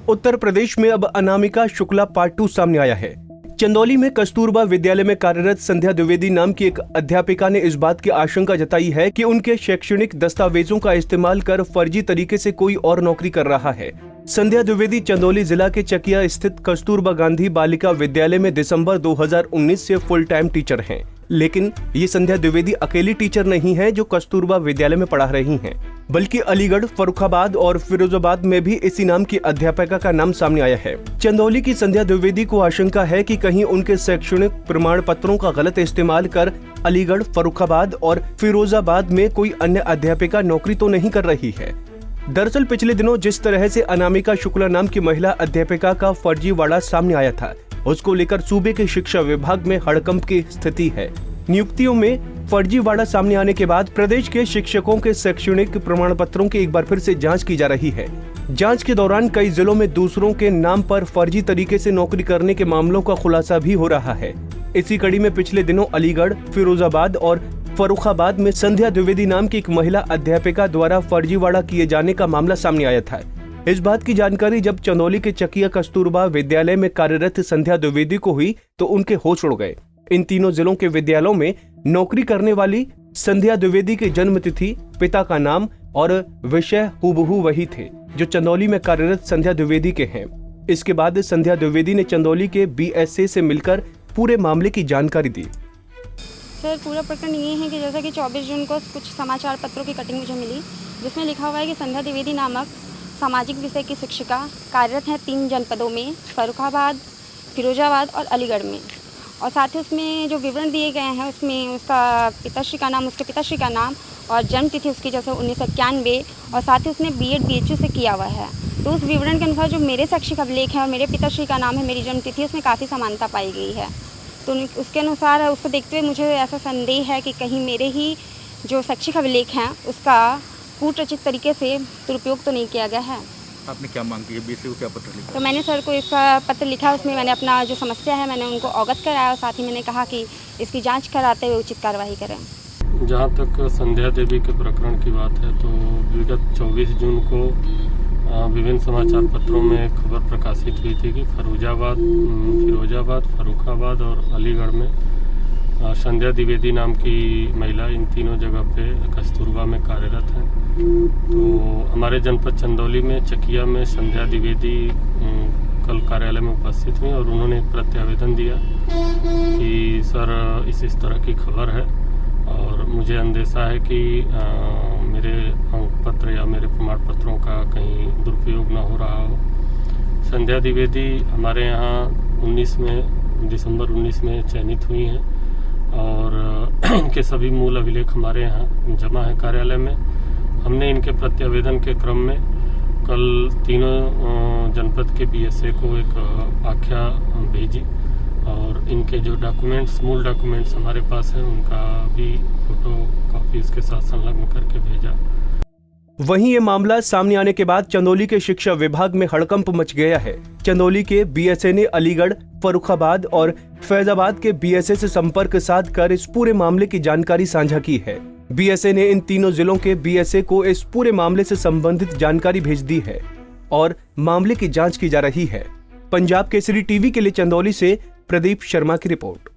उत्तर प्रदेश में अब अनामिका शुक्ला पार्ट 2 सामने आया है। चंदौली में कस्तूरबा विद्यालय में कार्यरत संध्या द्विवेदी नाम की एक अध्यापिका ने इस बात की आशंका जताई है कि उनके शैक्षणिक दस्तावेजों का इस्तेमाल कर फर्जी तरीके से कोई और नौकरी कर रहा है। संध्या द्विवेदी चंदौली जिला के चकिया स्थित कस्तूरबा गांधी बालिका विद्यालय में दिसंबर 2019 से फुल टाइम टीचर हैं। लेकिन ये संध्या द्विवेदी अकेली टीचर नहीं है जो कस्तूरबा विद्यालय में पढ़ा रही हैं, बल्कि अलीगढ़, फर्रुखाबाद और फिरोजाबाद में भी इसी नाम की अध्यापिका का नाम सामने आया है। चंदौली की संध्या द्विवेदी को आशंका है कि कहीं उनके शैक्षणिक प्रमाण पत्रों का गलत इस्तेमाल कर अलीगढ़, फर्रुखाबाद और फिरोजाबाद में कोई अन्य अध्यापिका नौकरी तो नहीं कर रही है। दरअसल पिछले दिनों जिस तरह से अनामिका शुक्ला नाम की महिला अध्यापिका का फर्जीवाड़ा सामने आया था, उसको लेकर सूबे के शिक्षा विभाग में हड़कंप की स्थिति है। नियुक्तियों में फर्जीवाड़ा सामने आने के बाद प्रदेश के शिक्षकों के शैक्षणिक प्रमाण पत्रों की एक बार फिर से जांच की जा रही है। जांच के दौरान कई जिलों में दूसरों के नाम पर फर्जी तरीके से नौकरी करने के मामलों का खुलासा भी हो रहा है। इसी कड़ी में पिछले दिनों अलीगढ़, फिरोजाबाद और फर्रुखाबाद में संध्या द्विवेदी नाम की एक महिला अध्यापिका द्वारा फर्जीवाड़ा किए जाने का मामला सामने आया था। इस बात की जानकारी जब चंदौली के चकिया कस्तूरबा विद्यालय में कार्यरत संध्या द्विवेदी को हुई तो उनके होश उड़ गए। इन तीनों जिलों के विद्यालयों में नौकरी करने वाली संध्या द्विवेदी की जन्म तिथि, पिता का नाम और विषय हूबहू वही थे जो चंदौली में कार्यरत संध्या द्विवेदी के हैं। इसके बाद संध्या द्विवेदी ने चंदौली के BSA से मिलकर पूरे मामले की जानकारी दी। सर, पूरा प्रकरण ये है कि जैसा कि 24 जून को कुछ समाचार पत्रों की कटिंग मुझे मिली, जिसमें लिखा हुआ है कि संध्या द्विवेदी नामक सामाजिक विषय की शिक्षिका कार्यरत हैं 3 जनपदों में, फर्रुखाबाद, फिरोजाबाद और अलीगढ़ में। और साथ ही उसमें जो विवरण दिए गए हैं उसमें उसका पिताश्री का नाम, उसके पिताश्री का नाम और जन्म तिथि उसकी जैसे 1991 और साथ ही उसने B.Ed BHU से किया हुआ है। तो उस विवरण के अनुसार जो मेरे शैक्षिक अभिलेख है और मेरे पिताश्री का नाम है, मेरी जन्म तिथि, उसमें काफ़ी समानता पाई गई है। तो उसके अनुसार उसको देखते हुए मुझे ऐसा संदेह है कि कहीं मेरे ही जो शैक्षिक अभिलेख हैं उसका कूटरचित तरीके से दुरुपयोग तो नहीं किया गया है। आपने क्या मांग की? BSA को क्या पत्र लिखा? तो मैंने सर को इसका पत्र लिखा, उसमें मैंने अपना जो समस्या है मैंने उनको अवगत कराया और साथ ही मैंने कहा कि इसकी जांच कराते हुए उचित कार्रवाई करें। जहां तक संध्या देवी के प्रकरण की बात है तो विगत 24 जून को विभिन्न समाचार पत्रों में खबर प्रकाशित हुई थी कि फिरोजाबाद, फर्रुखाबाद और अलीगढ़ में संध्या द्विवेदी नाम की महिला इन तीनों जगह पे कस्तूरबा में कार्यरत हैं। तो हमारे जनपद चंदौली में चकिया में संध्या द्विवेदी कल कार्यालय में उपस्थित हुई और उन्होंने एक प्रत्यावेदन दिया कि सर इस तरह की खबर है और मुझे अंदेशा है कि मेरे अंक पत्र या मेरे प्रमाण पत्रों का कहीं दुरुपयोग न हो रहा हो। संध्या द्विवेदी हमारे यहाँ दिसंबर 19 में चयनित हुई हैं और इनके सभी मूल अभिलेख हमारे यहाँ जमा है कार्यालय में। हमने इनके प्रत्यावेदन के क्रम में कल तीनों जनपद के BSA को एक आख्या भेजी और इनके जो मूल डॉक्यूमेंट्स हमारे पास हैं उनका भी फोटो कॉपी इसके साथ संलग्न करके भेजा। वहीं ये मामला सामने आने के बाद चंदौली के शिक्षा विभाग में हड़कंप मच गया है। चंदौली के BSA ने अलीगढ़, फर्रुखाबाद और फैजाबाद के BSA से संपर्क साध कर इस पूरे मामले की जानकारी साझा की है। BSA ने इन तीनों जिलों के BSA को इस पूरे मामले से संबंधित जानकारी भेज दी है और मामले की जांच की जा रही है। पंजाब केसरी टीवी के लिए चंदौली से प्रदीप शर्मा की रिपोर्ट।